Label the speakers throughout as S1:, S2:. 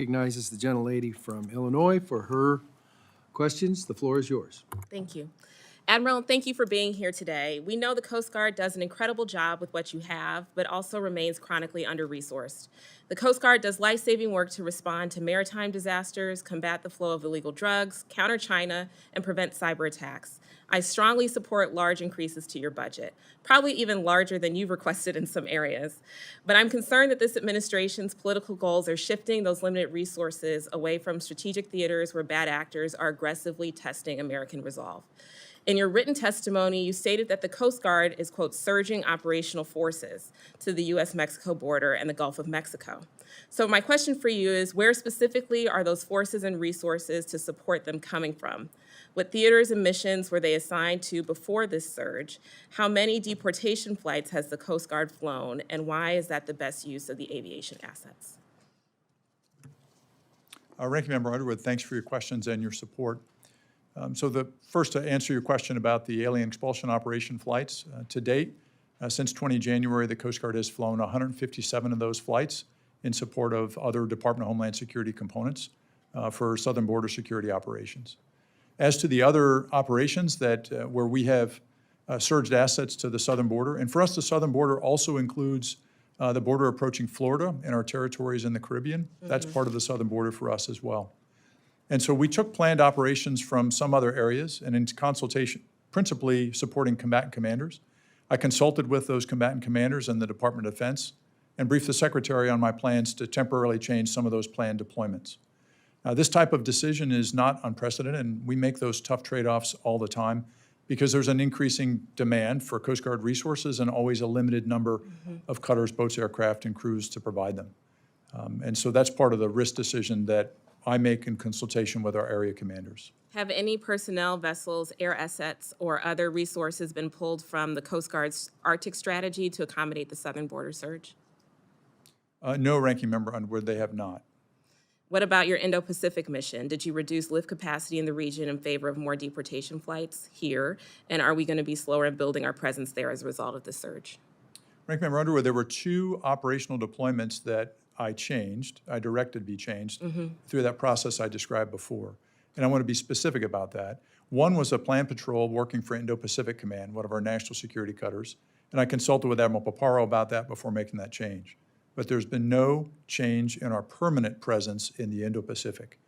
S1: Recognizes the gentlelady from Illinois for her questions. The floor is yours.
S2: Thank you. Admiral, thank you for being here today. We know the Coast Guard does an incredible job with what you have, but also remains chronically under-resourced. The Coast Guard does life-saving work to respond to maritime disasters, combat the flow of illegal drugs, counter China, and prevent cyber attacks. I strongly support large increases to your budget, probably even larger than you've requested in some areas. But I'm concerned that this administration's political goals are shifting those limited resources away from strategic theaters where bad actors are aggressively testing American resolve. In your written testimony, you stated that the Coast Guard is, quote, surging operational forces to the U.S.-Mexico border and the Gulf of Mexico. So my question for you is, where specifically are those forces and resources to support them coming from? What theaters and missions were they assigned to before this surge? How many deportation flights has the Coast Guard flown, and why is that the best use of the aviation assets?
S3: Ranking Member Underwood, thanks for your questions and your support. First, to answer your question about the alien expulsion operation flights, to date, since 20 January, the Coast Guard has flown 157 of those flights in support of other Department of Homeland Security components for southern border security operations. As to the other operations that where we have surged assets to the southern border, and for us, the southern border also includes the border approaching Florida and our territories in the Caribbean. That's part of the southern border for us as well. And so we took planned operations from some other areas and in consultation, principally supporting combatant commanders. I consulted with those combatant commanders and the Department of Defense and briefed the Secretary on my plans to temporarily change some of those planned deployments. Now, this type of decision is not unprecedented, and we make those tough trade-offs all the time because there's an increasing demand for Coast Guard resources and always a limited number of cutters, boats, aircraft, and crews to provide them. And so that's part of the risk decision that I make in consultation with our area commanders.
S2: Have any personnel, vessels, air assets, or other resources been pulled from the Coast Guard's Arctic strategy to accommodate the southern border surge?
S3: No, Ranking Member Underwood, they have not.
S2: What about your Indo-Pacific mission? Did you reduce lift capacity in the region in favor of more deportation flights here? And are we going to be slower in building our presence there as a result of the surge?
S3: Ranking Member Underwood, there were 2 operational deployments that I directed be changed through that process I described before. And I want to be specific about that. One was a planned patrol working for Indo-Pacific Command, one of our national security cutters, and I consulted with Admiral Paparo about that before making that change. But there's been no change in our permanent presence in the Indo-Pacific.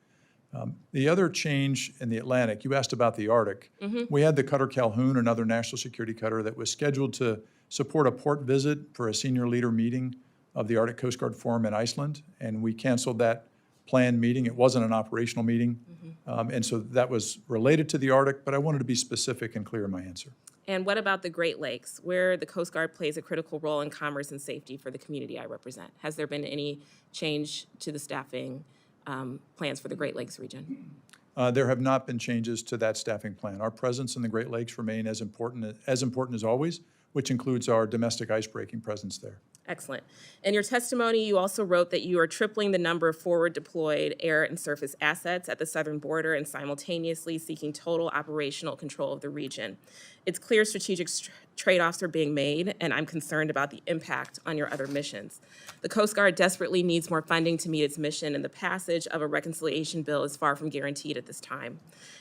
S3: The other change in the Atlantic, you asked about the Arctic. We had the cutter Calhoun, another national security cutter that was scheduled to support a port visit for a senior leader meeting of the Arctic Coast Guard Forum in Iceland, and we canceled that planned meeting. It wasn't an operational meeting, and so that was related to the Arctic, but I wanted to be specific and clear in my answer.
S2: And what about the Great Lakes, where the Coast Guard plays a critical role in commerce and safety for the community I represent? Has there been any change to the staffing plans for the Great Lakes region?
S3: There have not been changes to that staffing plan. Our presence in the Great Lakes remain as important as always, which includes our domestic icebreaking presence there.
S2: Excellent. In your testimony, you also wrote that you are tripling the number of forward deployed air and surface assets at the southern border and simultaneously seeking total operational control of the region. It's clear strategic trade-offs are being made, and I'm concerned about the impact on your other missions. The Coast Guard desperately needs more funding to meet its mission, and the passage of a reconciliation bill is far from guaranteed at this time.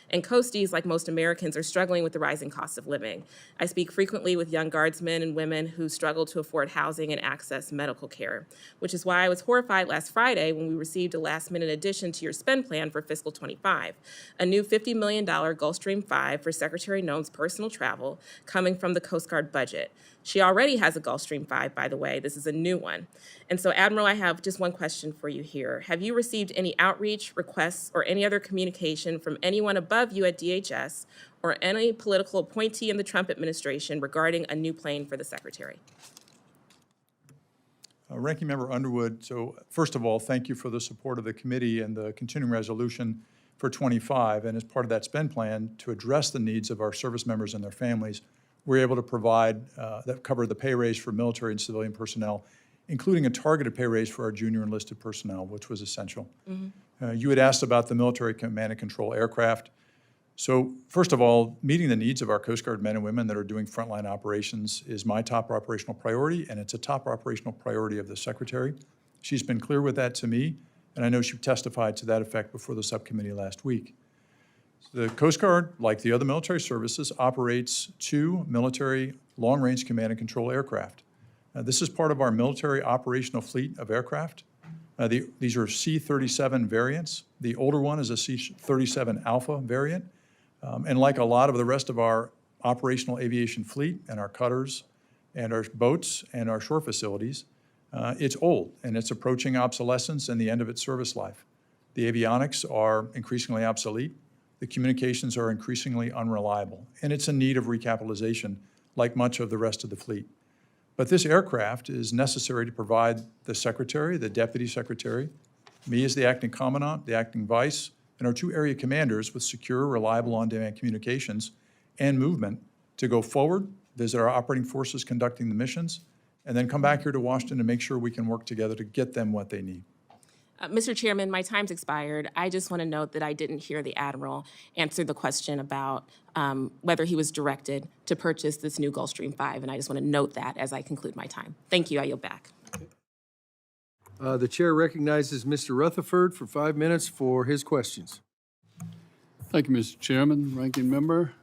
S2: And Coasties, like most Americans, are struggling with the rising cost of living. I speak frequently with young guardsmen and women who struggle to afford housing and access medical care, which is why I was horrified last Friday when we received a last-minute addition to your spend plan for fiscal 25, a new $50 million Gulfstream 5 for Secretary Noem's personal travel coming from the Coast Guard budget. She already has a Gulfstream 5, by the way. This is a new one. And so, Admiral, I have just one question for you here. Have you received any outreach, requests, or any other communication from anyone above you at DHS or any political appointee in the Trump administration regarding a new plane for the Secretary?
S3: Ranking Member Underwood, so first of all, thank you for the support of the committee and the continuing resolution for 25. And as part of that spend plan to address the needs of our service members and their families, we're able to provide that cover the pay raise for military and civilian personnel, including a targeted pay raise for our junior enlisted personnel, which was essential. You had asked about the military command and control aircraft. So first of all, meeting the needs of our Coast Guard men and women that are doing frontline operations is my top operational priority, and it's a top operational priority of the Secretary. She's been clear with that to me, and I know she testified to that effect before the subcommittee last week. The Coast Guard, like the other military services, operates 2 military long-range command and control aircraft. This is part of our military operational fleet of aircraft. These are C-37 variants. The older one is a C-37 Alpha variant. And like a lot of the rest of our operational aviation fleet and our cutters and our boats and our shore facilities, it's old and it's approaching obsolescence and the end of its service life. The avionics are increasingly obsolete. The communications are increasingly unreliable, and it's in need of recapitalization like much of the rest of the fleet. But this aircraft is necessary to provide the Secretary, the Deputy Secretary, me as the Acting Commandant, the Acting Vice, and our 2 area commanders with secure, reliable, on-demand communications and movement to go forward, visit our operating forces conducting the missions, and then come back here to Washington to make sure we can work together to get them what they need.
S2: Mr. Chairman, my time's expired. I just want to note that I didn't hear the Admiral answer the question about whether he was directed to purchase this new Gulfstream 5, and I just want to note that as I conclude my time. Thank you. I yield back.
S1: The chair recognizes Mr. Rutherford for 5 minutes for his questions.
S4: Thank you, Mr. Chairman, Ranking Member.